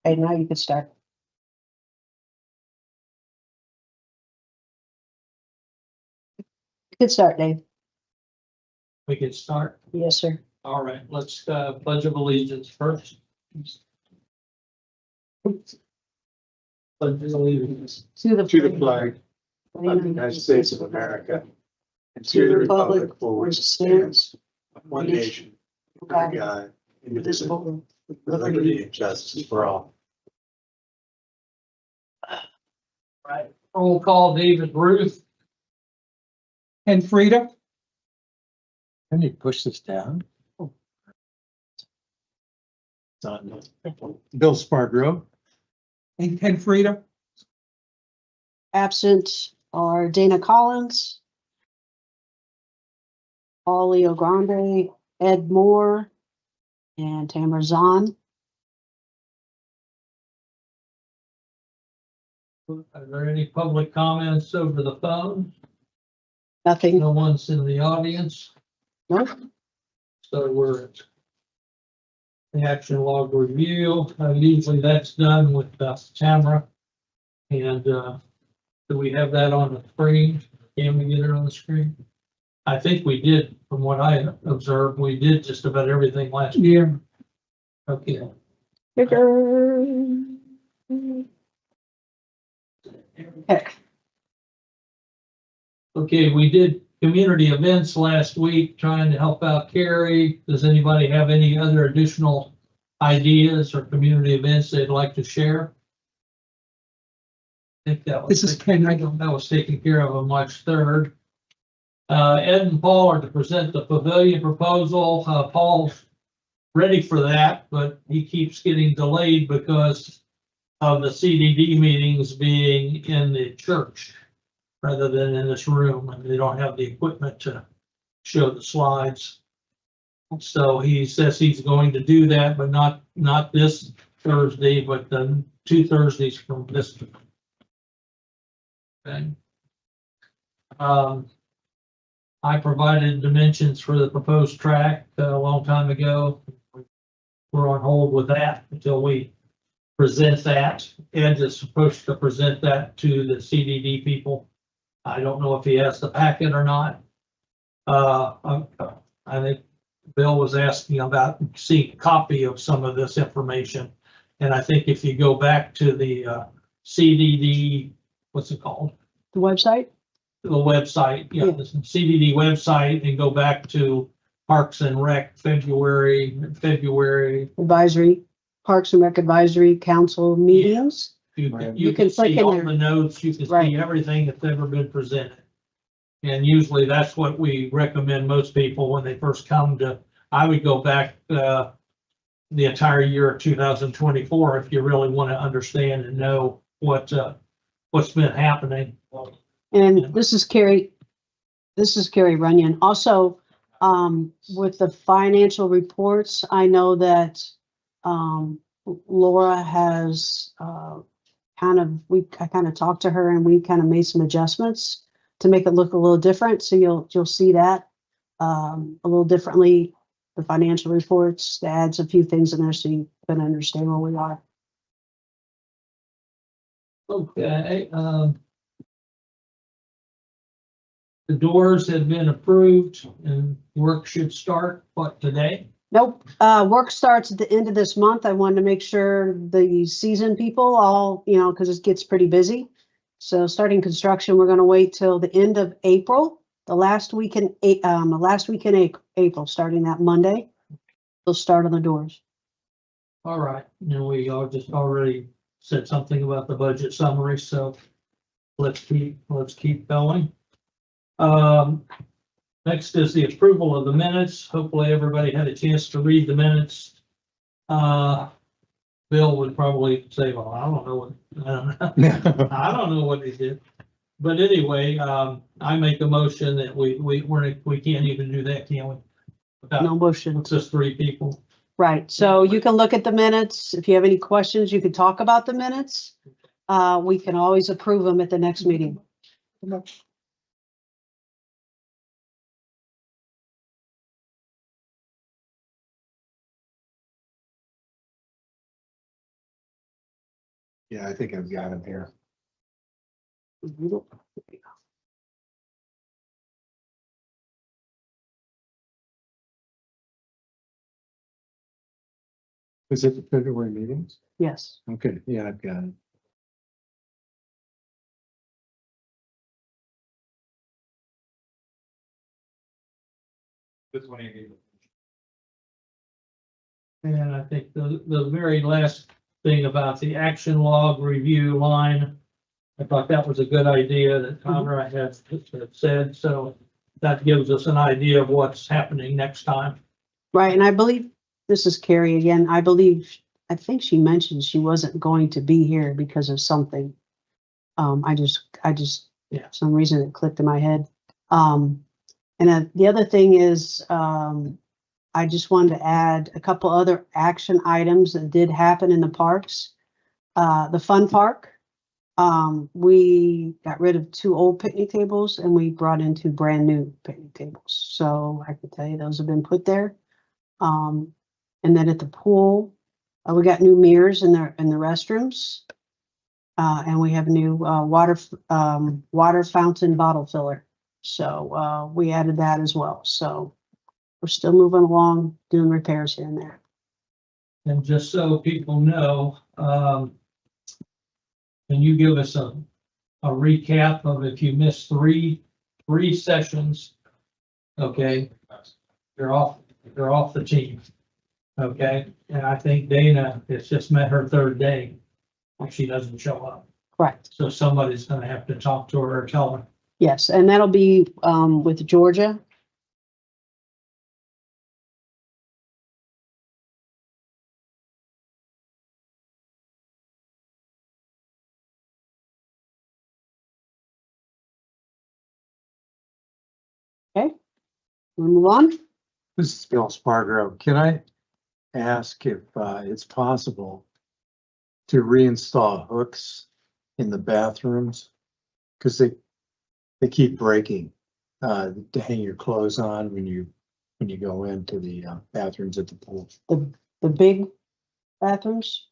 Okay, now you can start. You can start, Dave. We can start. Yes, sir. All right, let's pledge of allegiance first. Pledge of allegiance To the flag of of the United States of America and to the republic for which it stands, one nation, under God, indivisible, with liberty and justice for all. Right. Roll call, David Ruth. And Frida? Can you push this down? It's on. Bill Spargro. And Ken Frida? Absent are Dana Collins, Paul Leo Grande, Ed Moore, and Tamara Zahn. Are there any public comments over the phone? Nothing. No one's in the audience, Nope. so we're at the action log review. Usually that's done with Tamara. And do we have that on the screen? Can we get it on the screen? I think we did, from what I observed, we did just about everything last year. Okay. Okay. Okay, we did community events last week, trying to help out Carrie. Does anybody have any other additional ideas or community events they'd like to share? I think that was, This is Ken. that was taken care of on March 3rd. Ed and Paul are to present the pavilion proposal. Paul's ready for that, but he keeps getting delayed because of the CDD meetings being in the church rather than in this room, and they don't have the equipment to show the slides. So he says he's going to do that, but not this Thursday, but the 2 Thursdays from this. Okay. I provided dimensions for the proposed track a long time ago. We're on hold with that until we present that. Ed is supposed to present that to the CDD people. I don't know if he has the packet or not. I think Bill was asking about seeing a copy of some of this information. And I think if you go back to the CDD, what's it called? The website? The website, yeah, the CDD website, and go back to Parks and Rec February. Advisory, Parks and Rec Advisory Council meetings. You You can can click see in all there. the notes, you can Right. see everything that's ever been presented. And usually that's what we recommend most people when they first come to. I would go back the entire year of 2024 if you really want to understand and know what's been happening. And this is Carrie Runyon. Also, with the financial reports, I know that, Laura has, I kind of talked to her and we kind of made some adjustments to make it look a little different. So you'll see that, a little differently, the financial reports, that adds a few things in there so you can understand where we are. Okay, the doors have been approved and work should start, what, today? Nope, work starts at the end of this month. I wanted to make sure the season people all, because it gets pretty busy. So starting construction, we're gonna wait till the end of April, the last week in April, starting that Monday. They'll start on the doors. All right, and we all just already said something about the budget summary, so let's keep going. Next is the approval of the minutes. Hopefully everybody had a chance to read the minutes. Bill would probably say, well, I don't know. I don't know what he did. But anyway, I make a motion that we can't even do that, can we? Without, No motion. it's just 3 people. Right, so you can look at the minutes. If you have any questions, you can talk about the minutes. We can always approve them at the next meeting. Yeah, I think I've got him here. Is it the February meetings? Yes. Okay, yeah, I've got it. This one, you And I think the very last thing about the action log review line, I thought that was a good idea that Conrad had said, so that gives us an idea of what's happening next time. Right, and I believe, this is Carrie again, I think she mentioned she wasn't going to be here because of something. I just, Yeah. for some reason it clicked in my head. And then the other thing is, I just wanted to add a couple other action items that did happen in the parks. The fun park, we got rid of 2 old picnic tables and we brought in 2 brand new picnic tables. So I can tell you those have been put there. And then at the pool, we got new mirrors in the restrooms. And we have new water fountain bottle filler. So we added that as well. So we're still moving along, doing repairs here and there. And just so people know, can you give us a recap of if you missed three sessions? Okay, you're off the team. Okay, and I think Dana has just met her 3rd day if she doesn't show up. Correct. So somebody's gonna have to talk to her or tell her. Yes, and that'll be with Georgia. Okay, we'll move on. This is Bill Spargo. Can I ask if it's possible to reinstall hooks in the bathrooms? Because they keep breaking to hang your clothes on when you go into the bathrooms at the pool. The big bathrooms.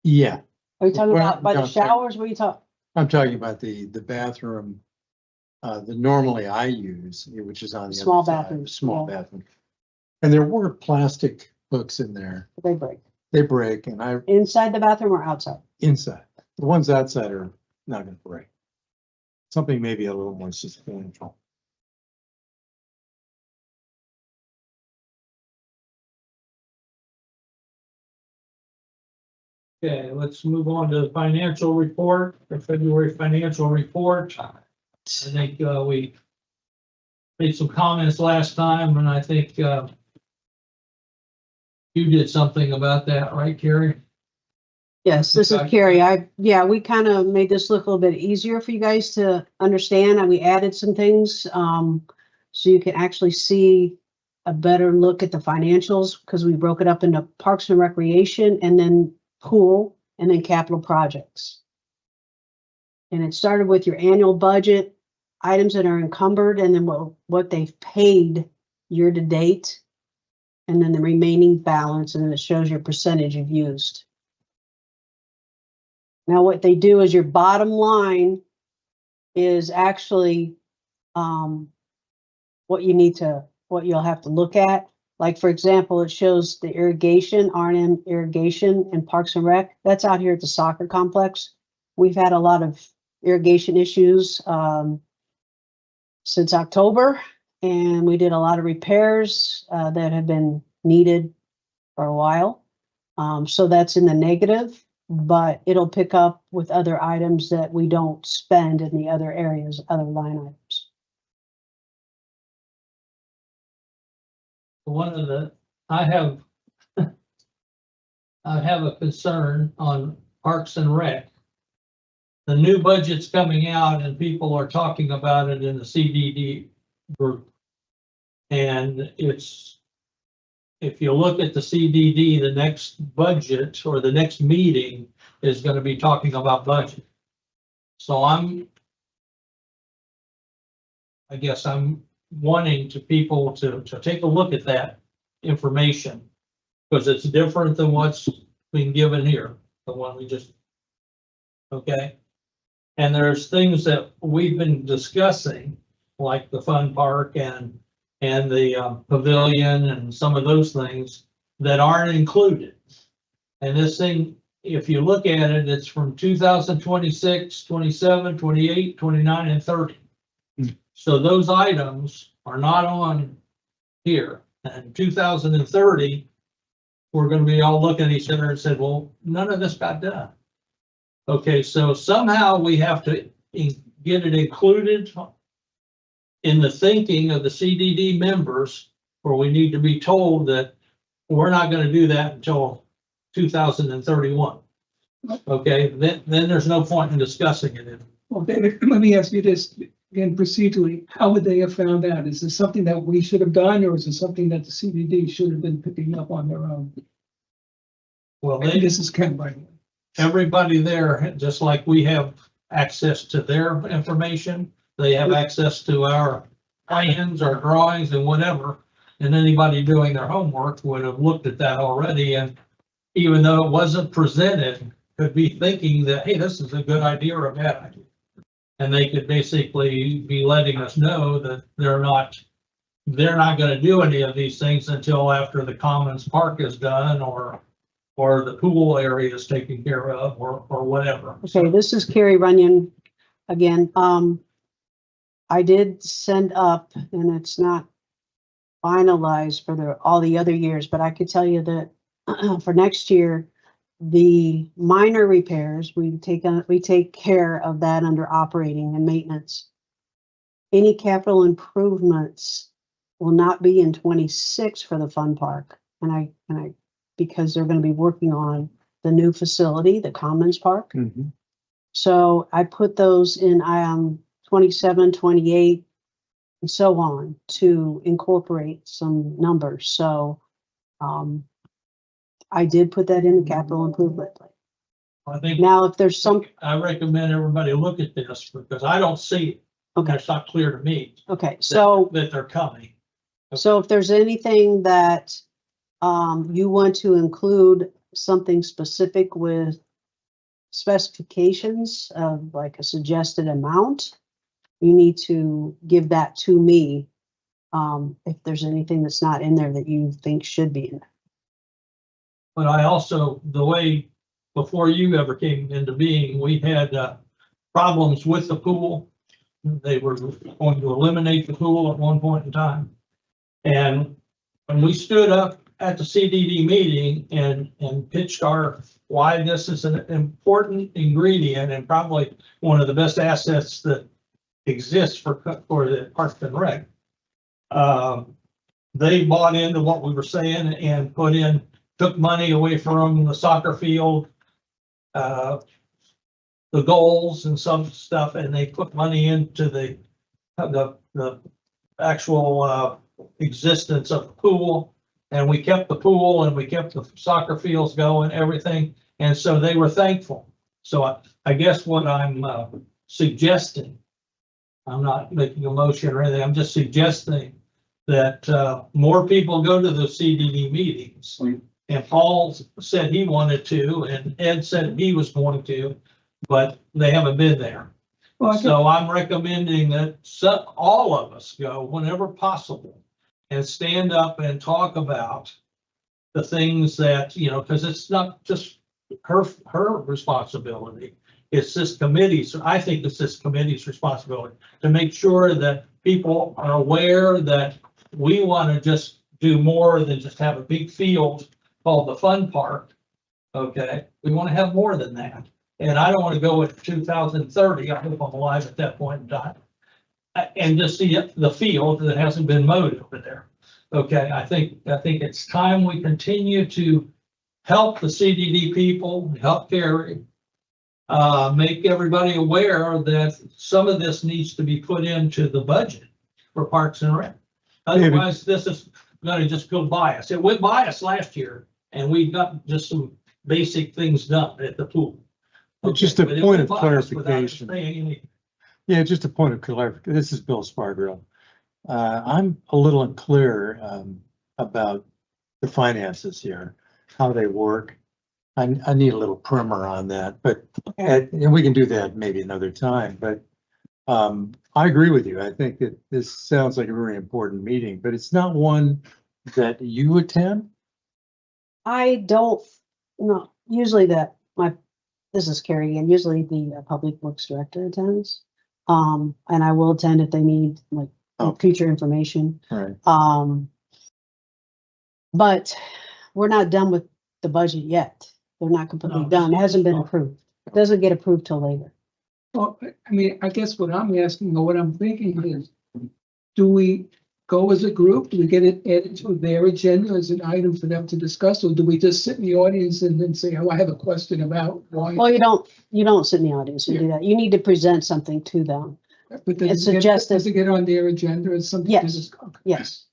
Yeah, Are you talking Well, about by no, the I'm sorry. showers? What are you talking? I'm talking about the bathroom that normally I use, which is on the Small other side, bathrooms, small yeah. bathroom. And there were plastic hooks in there. They break They break, and I inside the bathroom or outside. inside. The ones outside are not going to break. Something maybe a little more substantial. Okay, let's move on to the financial report, the February financial report. I think we made some comments last time, and I think you did something about that, right, Carrie? Yes, this is Okay. Carrie. We kind of made this look a little bit easier for you guys to understand, and we added some things so you can actually see a better look at the financials, because we broke it up into Parks and Recreation and then pool and then capital projects. And it started with your annual budget, items that are encumbered, and then what they've paid year to date, and then the remaining balance, and then it shows your percentage you've used. Now, what they do is your bottom line is actually what you'll have to look at. Like, for example, it shows the irrigation, R&M irrigation and Parks and Rec. That's out here at the soccer complex. We've had a lot of irrigation issues since October, and we did a lot of repairs that have been needed for a while. So that's in the negative, but it'll pick up with other items that we don't spend in the other areas, other line items. One of the, I have a concern on Parks and Rec. The new budget's coming out and people are talking about it in the CDD group. And it's, if you look at the CDD, the next budget or the next meeting is going to be talking about budget. So I guess I'm wanting people to take a look at that information, because it's different than what's being given here, the one we just Okay? And there's things that we've been discussing, like the fun park and the pavilion and some of those things that aren't included. And this thing, if you look at it, it's from 2026, 27, 28, 29, and 30. So those items are not on here. And 2030, we're gonna be all looking at each other and said, well, none of this got done. Okay, so somehow we have to get it included in the thinking of the CDD members, or we need to be told that we're not gonna do that until 2031. Okay, then there's no point in discussing it. Well, David, let me ask you this again procedurally. How would they have found out? Is this something that we should have done, or is it something that the CBD should have been picking up on their own? Well, And this is Ken, by the way. everybody there, just like we have access to their information, they have access to our plans, our drawings and whatever. And anybody doing their homework would have looked at that already, and even though it wasn't presented, could be thinking that, hey, this is a good idea or a bad idea. And they could basically be letting us know that they're not gonna do any of these things until after the Commons Park is done, or the pool area is taken care of, or whatever. Okay, this is Carrie Runyon again. I did send up, and it's not finalized for all the other years, but I could tell you that for next year, the minor repairs, we take care of that under operating and maintenance. Any capital improvements will not be in 26 for the fun park. And I, because they're going to be working on the new facility, the Commons Park. Mhm. So I put those in 27, 28, and so on to incorporate some numbers. So I did put that in the capital improvement plan. I think Now, if there's some, I recommend everybody look at this, because I don't see it. Okay. It's not clear to me okay, so, that they're coming. so if there's anything that you want to include something specific with specifications of like a suggested amount, you need to give that to me. If there's anything that's not in there that you think should be in there. But I also, the way, before you ever came into being, we had problems with the pool. They were going to eliminate the pool at one point in time. And when we stood up at the CDD meeting and pitched why this is an important ingredient and probably one of the best assets that exists for the Parks and Rec, they bought into what we were saying and took money away from the soccer field, the goals and some stuff, and they put money into the actual existence of the pool. And we kept the pool and we kept the soccer fields going, everything. And so they were thankful. So I guess what I'm suggesting, I'm not making a motion or anything, I'm just suggesting that more people go to the CDD meetings. And Paul said he wanted to, and Ed said he was going to, but they haven't been there. Well, So I'm recommending that all of us go whenever possible and stand up and talk about the things that, because it's not just her responsibility. It's this committee's, I think it's this committee's responsibility to make sure that people are aware that we want to just do more than just have a big field called the fun park. Okay, we want to have more than that. And I don't want to go at 2030. I hope I'm alive at that point in time. And just see the field that hasn't been mowed over there. Okay, I think it's time we continue to help the CDD people, help Carrie, make everybody aware that some of this needs to be put into the budget for Parks and Rec. Otherwise, this is going to just go by us. It went by us last year, and we got just some basic things done at the pool. Just a But it point went of by us without us clarification. saying anything. Yeah, just a point of clarification. This is Bill Spargo. I'm a little unclear about the finances here, how they work. I need a little primer on that, but, and we can do that maybe another time, but I agree with you. I think that this sounds like a very important meeting, but it's not one that you attend? I don't, no, usually this is Carrie again, usually the Public Works Director attends. And I will attend if they need like Okay. future information. Right. But we're not done with the budget yet. They're not completely No, done. It hasn't been no. approved. It doesn't get approved till later. Well, I mean, I guess what I'm asking or what I'm thinking is, do we go as a group? Do we get it added to their agenda as an item for them to discuss? Or do we just sit in the audience and then say, oh, I have a question about why? Well, you don't sit in the audience and do that. You need to present something to them. But does it's it get- suggested- Does it get on their agenda as something? to Yes. discuss? Yes,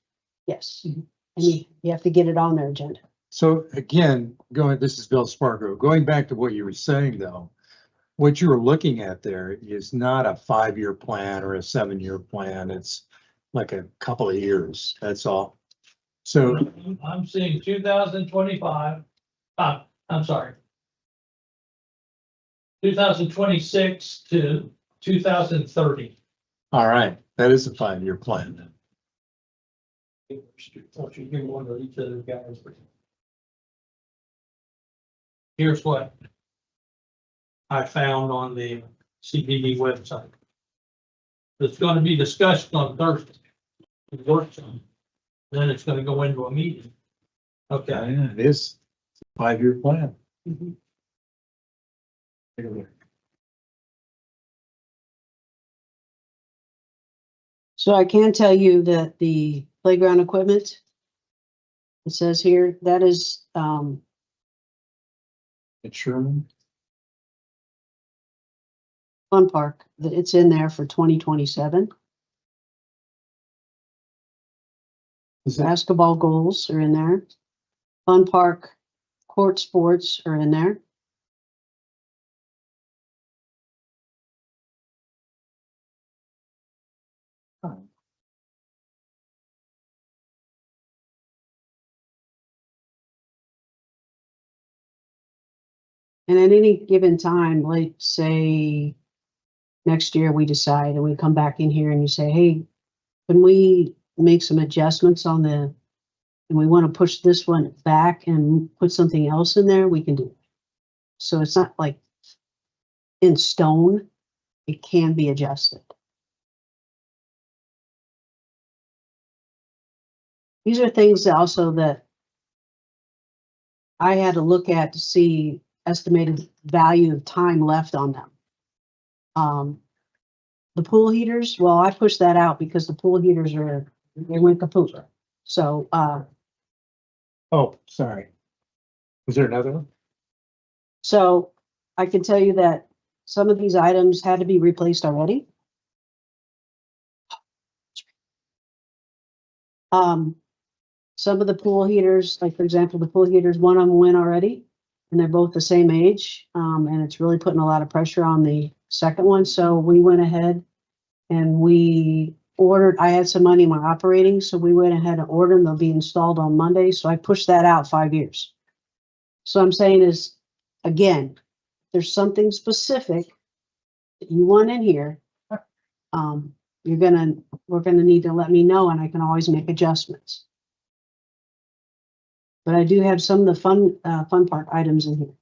yes. Mhm. And you have to get it on their agenda. So again, this is Bill Spargo. Going back to what you were saying though, what you're looking at there is not a 5-year plan or a 7-year plan. It's like a couple of years, that's all. So, I'm seeing 2025, I'm sorry. 2026 to 2030. all right, that is a 5-year plan then. Won't you give one to each of the guys? Here's what I found on the CBD website. It's going to be discussed on Thursday. Workshop. Then it's going to go into a meeting. Okay. Yeah, it is a 5-year plan. So I can tell you that the playground equipment, it says here, that is, At Sherman? Fun Park, that it's in there for 2027. Is that, Basketball goals are in there. Fun Park court sports are in there. And at any given time, like say next year we decide and we come back in here and you say, hey, can we make some adjustments on and we want to push this one back and put something else in there, we can do it. So it's not like in stone, it can be adjusted. These are things also that I had to look at to see estimated value of time left on them. The pool heaters, well, I pushed that out because the pool heaters they went kaput. So, oh, sorry. Was there another one? so I can tell you that some of these items had to be replaced already. Some of the pool heaters, like for example, the pool heaters, one of them went already and they're both the same age. And it's really putting a lot of pressure on the second one. So we went ahead and we ordered, I had some money in my operating, so we went ahead and ordered them. They'll be installed on Monday. So I pushed that out 5 years. So I'm saying is, again, there's something specific that you want in here. We're gonna need to let me know and I can always make adjustments. But I do have some of the fun park items in here.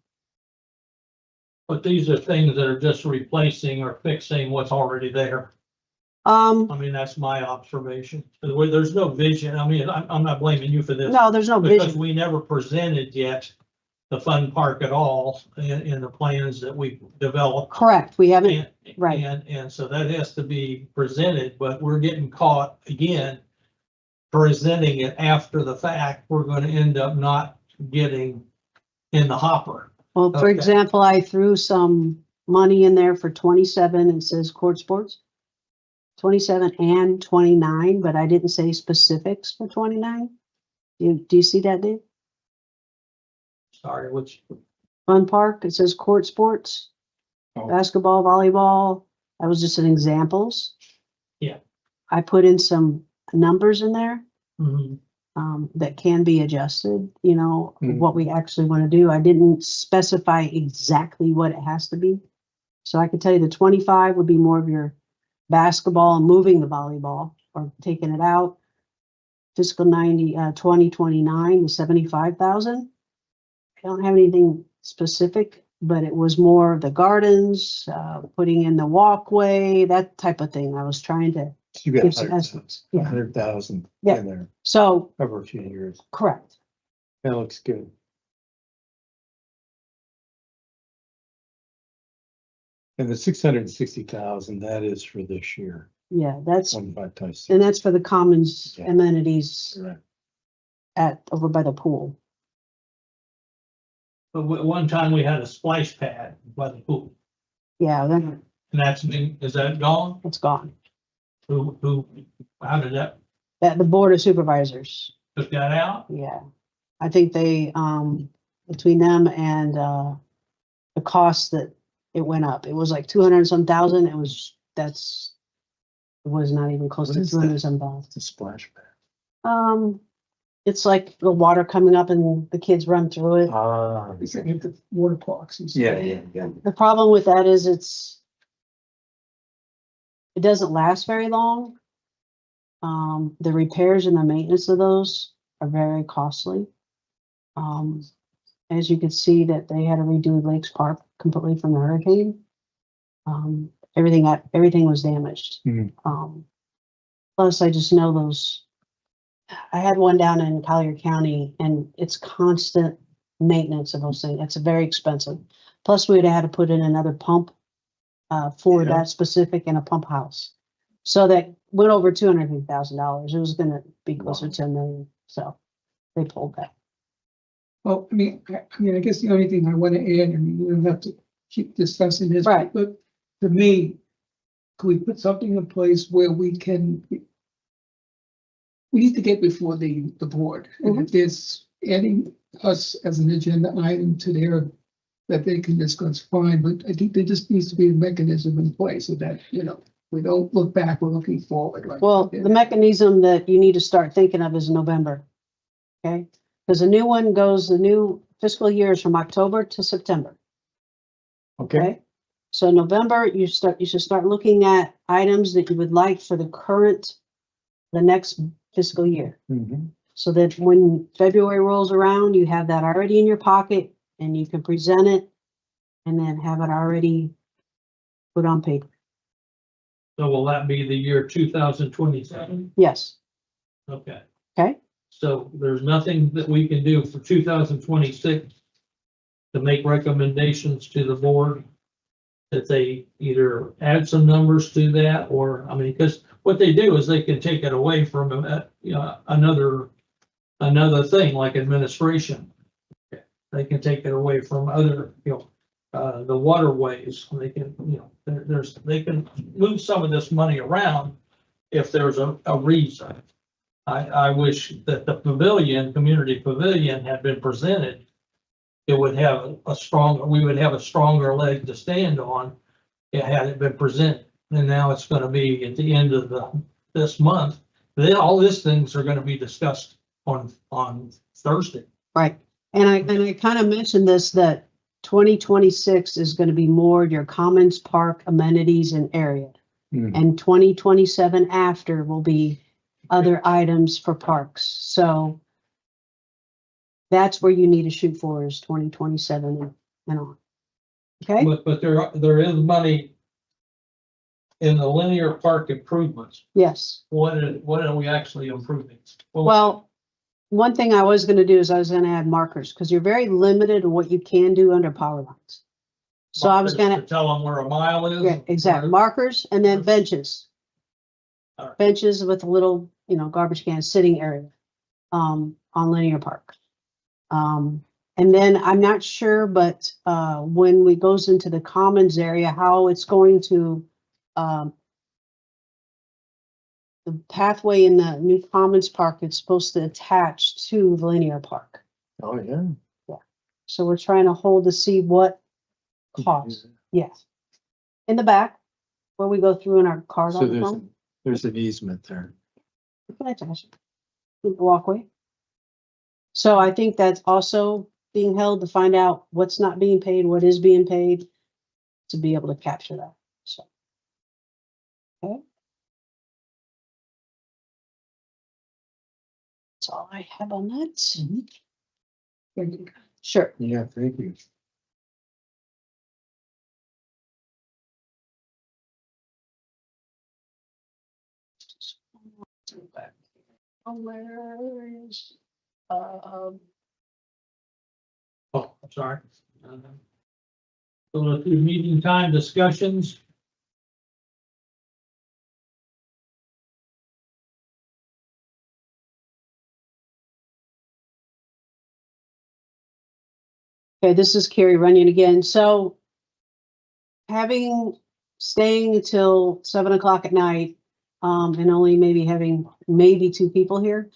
But these are things that are just replacing or fixing what's already there. I mean, that's my observation. There's no vision. I mean, I'm not blaming you for this. No, there's no Because vision. we never presented yet the fun park at all in the plans that we developed. Correct, we haven't, right. And so that has to be presented, but we're getting caught again, presenting it after the fact. We're going to end up not getting in the hopper. Well, for Okay. example, I threw some money in there for 27, it says court sports. 27 and 29, but I didn't say specifics for 29. Do you see that, Dave? Sorry, which, Fun park, it says court sports, Oh. basketball, volleyball. That was just an examples. Yeah. I put in some numbers in there. mhm. that can be adjusted, you know, Mhm. what we actually want to do. I didn't specify exactly what it has to be. So I could tell you the 25 would be more of your basketball and moving the volleyball or taking it out. Fiscal 2029 was 75,000. I don't have anything specific, but it was more of the gardens, putting in the walkway, that type of thing. I was trying to, You got Gives some estimates, yeah. 100,000 Yeah. in there so, over a few years. correct. That looks good. And the 660,000, that is for this year, Yeah, that's, 25 times and 6. that's for the commons Yeah. amenities Correct. over by the pool. But one time we had a splash pad by the pool, Yeah, then and is that gone? it's gone. How did that, That the board of supervisors, took that out? yeah. I think they, between them and, the cost that it went up, it was like 200 and some thousand. It was not even close What to is 200 that? some thousand. It's a splash pad. It's like the water coming up and the kids run through it. Ah, It's like the water parks and stuff. yeah. The problem with that is it doesn't last very long. The repairs and the maintenance of those are very costly. As you can see that they had to redo Lakes Park completely from the hurricane. Everything was damaged. Mhm. Plus I just know I had one down in Collier County and it's constant maintenance of those things. It's very expensive. Plus we'd had to put in another pump for Yeah. that specific in a pump house. So that went over $250,000. It was gonna be closer Wow. to $1 million. So they pulled that. Well, I guess the only thing I want to add, I mean, we don't have to keep discussing this. Right. But to me, could we put something in place where we need to get before the board, and if there's adding us as an agenda item to that they can discuss, fine, but I think there just needs to be a mechanism in place so that, we don't look back, we're looking forward. Like Well, we did. the mechanism that you need to start thinking of is November. Okay, because the new fiscal year is from October to September. Okay. So November, you should start looking at items that you would like for the next fiscal year. Mhm. So that when February rolls around, you have that already in your pocket and you can present it and then have it already put on paper. So will that be the year 2027? Yes, Okay. okay? So there's nothing that we can do for 2026 to make recommendations to the board that they either add some numbers to that, or, I mean, because what they do is they can take it away from, another thing like administration. They can take it away from other, the waterways. They can, they can move some of this money around if there's a reason. I wish that the community pavilion had been presented. It would have we would have a stronger leg to stand on. It had it been presented, and now it's going to be at the end of this month. Then all these things are going to be discussed on Thursday. Right. And I kind of mentioned this, that 2026 is going to be more your commons, park, amenities and area. Mhm. And 2027 after will be other items for parks. So that's where you need to shoot for, is 2027 and on. Okay? But there is money in the linear park improvements. Yes. What are we actually improving? Well, one thing I was going to do is I was going to add markers, because you're very limited in what you can do under power lines. So I was going to tell them where a mile is. Yeah, exactly. Markers and then benches. All right. Benches with a little, garbage can sitting area, on Linear Park. And then I'm not sure, but, when we goes into the commons area, how it's going to, the pathway in the new commons park, it's supposed to attach to the Linear Park. Oh, yeah. So we're trying to hold to see what cost. Yes. In the back, where we go through in our cars So on the phone. there's an easement there. Can I touch it? The walkway. So I think that's also being held to find out what's not being paid, what is being paid, to be able to capture that, so. Okay. That's all I have on that. Thank you. Sure. Yeah, thank you. Where's, Oh, I'm sorry. So the meeting time discussions. okay, this is Carrie Runyon again. So staying until 7 o'clock at night, and only maybe having maybe 2 people here.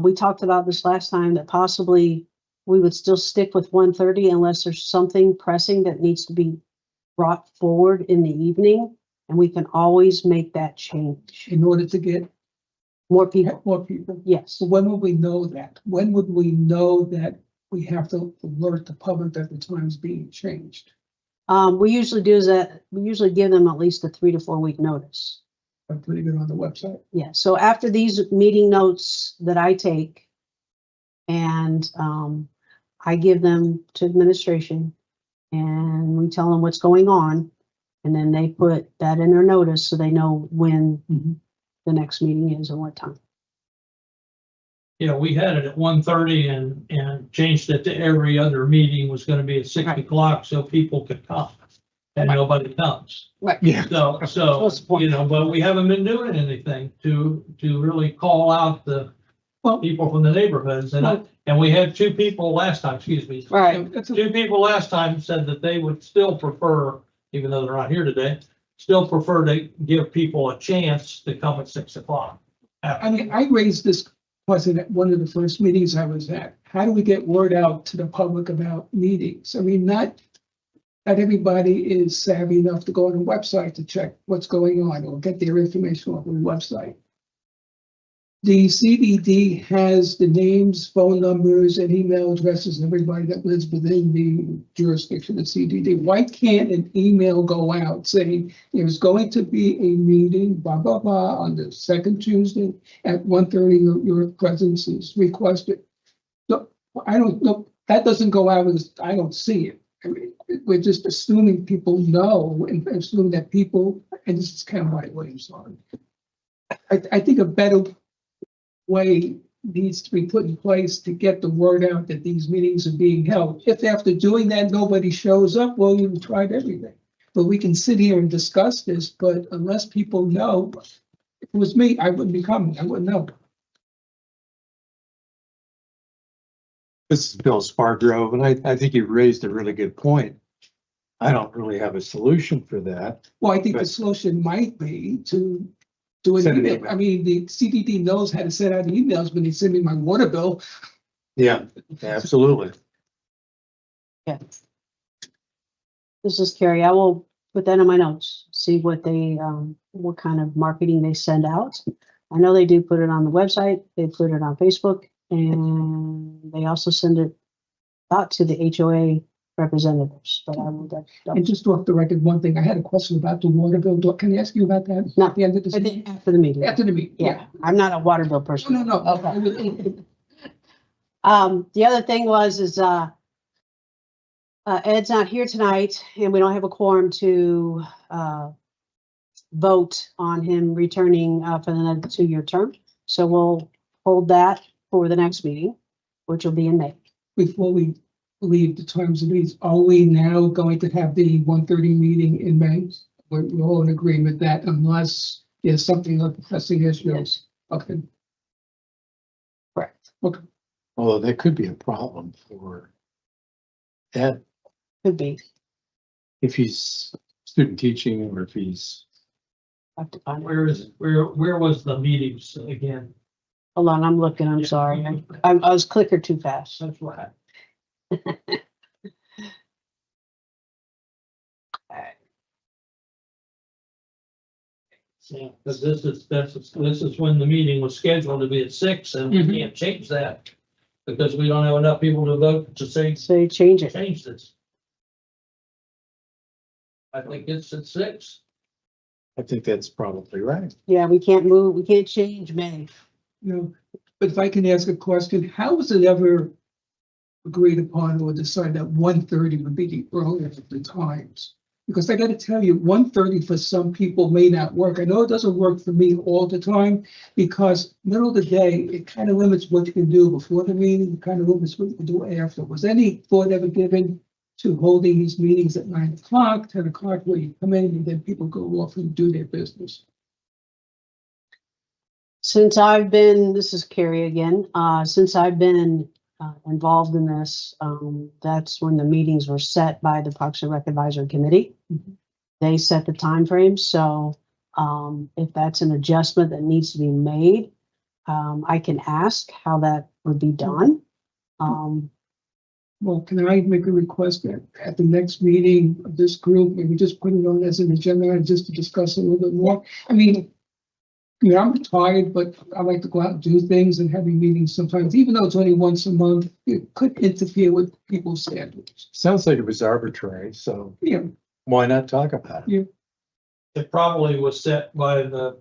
We talked about this last time that possibly we would still stick with 1:30 unless there's something pressing that needs to be brought forward in the evening, and we can always make that change. In order to get More people, more people. yes. So when would we know that? When would we know that we have to alert the public that the time's being changed? We usually we usually give them at least a 3 to 4 week notice. I'm putting it on the website. Yeah, so after these meeting notes that I take and I give them to administration and we tell them what's going on, and then they put that in their notice so they know when the next meeting is and what time. Yeah, we had it at 1:30 and changed it to every other meeting was gonna be at 6 Right. o'clock so people could come. And nobody comes. Yeah. So, What's the point? you know, but we haven't been doing anything to really call out the Well, people from the neighborhoods. And we had 2 people last time, excuse me. Right, that's a- 2 people last time said that they would still prefer, even though they're not here today, still prefer to give people a chance to come at 6 o'clock. I mean, I raised this question at one of the first meetings I was at. How do we get word out to the public about meetings? I mean, not everybody is savvy enough to go on a website to check what's going on or get their information off the website. The CDD has the names, phone numbers, and email addresses of everybody that lives within the jurisdiction of CDD. Why can't an email go out saying there's going to be a meeting, blah, blah, blah, on the second Tuesday at 1:30, your presence is requested? So I don't know, that doesn't go out as, I don't see it. I mean, we're just assuming people know and assuming that people, and this is kind of my way, I'm sorry. I think a better way needs to be put in place to get the word out that these meetings are being held. If after doing that, nobody shows up, well, you've tried everything. But we can sit here and discuss this, but unless people know, if it was me, I wouldn't be coming, I wouldn't know. This is Bill Spargrove, and I think you raised a really good point. I don't really have a solution for that. Well, I think the But- solution might be to do an Send an email. email. I mean, the CDD knows how to send out emails when they send me my water bill. Yeah, absolutely. this is Carrie. I will put that in my notes, see what they, what kind of marketing they send out. I know they do put it on the website, they put it on Facebook, and they also send it out to the HOA representatives, but I will. And just off the record, one thing, I had a question about the water bill. Can I ask you about that? No, At the end of this? I think after the meeting. After the meeting, Yeah, I'm not a water bill person. No. Okay. The other thing is, Ed's not here tonight and we don't have a quorum to, vote on him returning, for the next 2-year term. So we'll hold that for the next meeting, which will be in May. Before we leave the terms of these, are we now going to have the 1:30 meeting in May? We're all in agreement that unless there's something like a pressing issue. Yes, Okay, correct. Although that could be a problem for Ed Could be. if he's student teaching or if he's, Have to find it. Where was the meetings again? Hold on, I'm looking, I'm sorry. I was clicker too fast. That's right. Yeah, because this is when the meeting was scheduled to be at 6 and we can't change that. because we don't have enough people to vote to say, So change it. change this. I think it's at 6. I think that's probably right. Yeah, we can't move, we can't change May. You know, but if I can ask a question, how was it ever agreed upon or decided that 1:30 would be the earliest of the times? Because I gotta tell you, 1:30 for some people may not work. I know it doesn't work for me all the time, because middle of the day, it kind of limits what you can do before the meeting, it kind of limits what you can do after. Was any thought ever given to holding these meetings at 9 o'clock, 10 o'clock, where you come in and then people go off and do their business? Since I've been, this is Carrie again, since I've been involved in this, that's when the meetings were set by the Parks and Rec Advisory Committee. Mhm. They set the timeframe, so if that's an adjustment that needs to be made, I can ask how that would be done. Well, can I make a request that at the next meeting of this group, maybe just put it on as an agenda item just to discuss a little bit more? I mean, you know, I'm retired, but I like to go out and do things, and having meetings sometimes, even though it's only once a month, it could interfere with people's schedules. Sounds like it was arbitrary, so Yeah, why not talk about it? It probably was set by the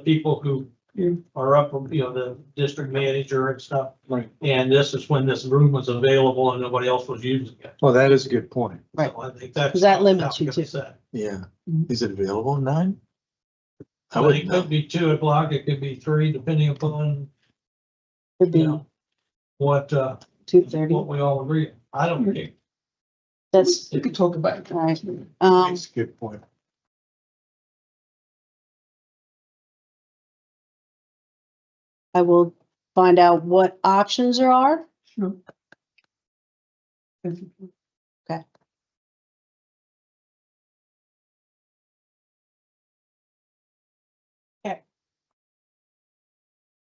people who Yeah. are up, the district manager and stuff. Right. And this is when this room was available and nobody else was using it. Well, that is a good point. Right. So I think that's. 'Cause that how limits you it was too. set. Yeah. Mhm. Is it available at 9? I But would it know. could be 2 o'clock, it could be 3, depending upon, Could be what 2:30. we all agree. I don't care. That's we could talk about it. right. That's a good point. I will find out what options there are. Sure.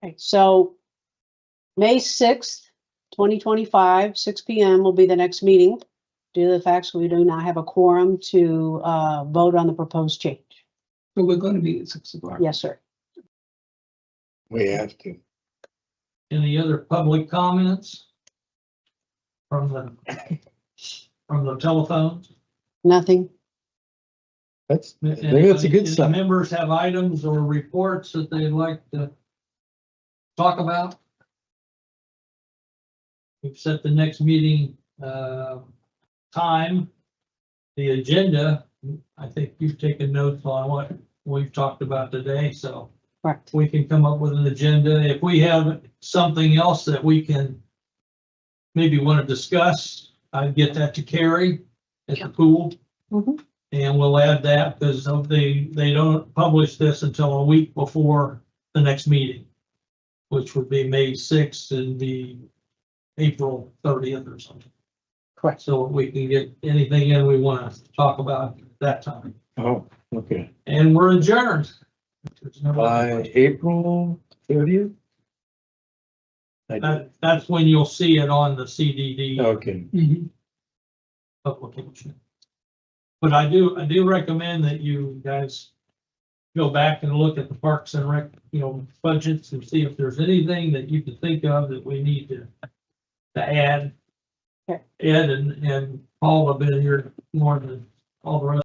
Okay, so May 6th, 2025, 6 PM will be the next meeting. Due to the fact we do not have a quorum to vote on the proposed change. So we're gonna be at 6 o'clock. Yes, sir. We have to. Any other public comments? From the telephones? Nothing. I think that's a good Any sign. members have items or reports that they'd like to talk about? We've set the next meeting time. The agenda, I think you've taken notes on what we've talked about today, so Correct. we can come up with an agenda. If we have something else that we can maybe want to discuss, I'd get that to Carrie at the pool. Mhm. And we'll add that because they don't publish this until a week before the next meeting, which would be May 6th and be April 30th or something. Correct. So we can get anything in we want to talk about at that time. Oh, okay. And we're adjourned. By April 30th? That's when you'll see it on the CDD Okay. Mhm. publication. But I do recommend that you guys go back and look at the Parks and Rec, budgets and see if there's anything that you can think of that we need to add. Okay. Ed and Paul have been here more than all the rest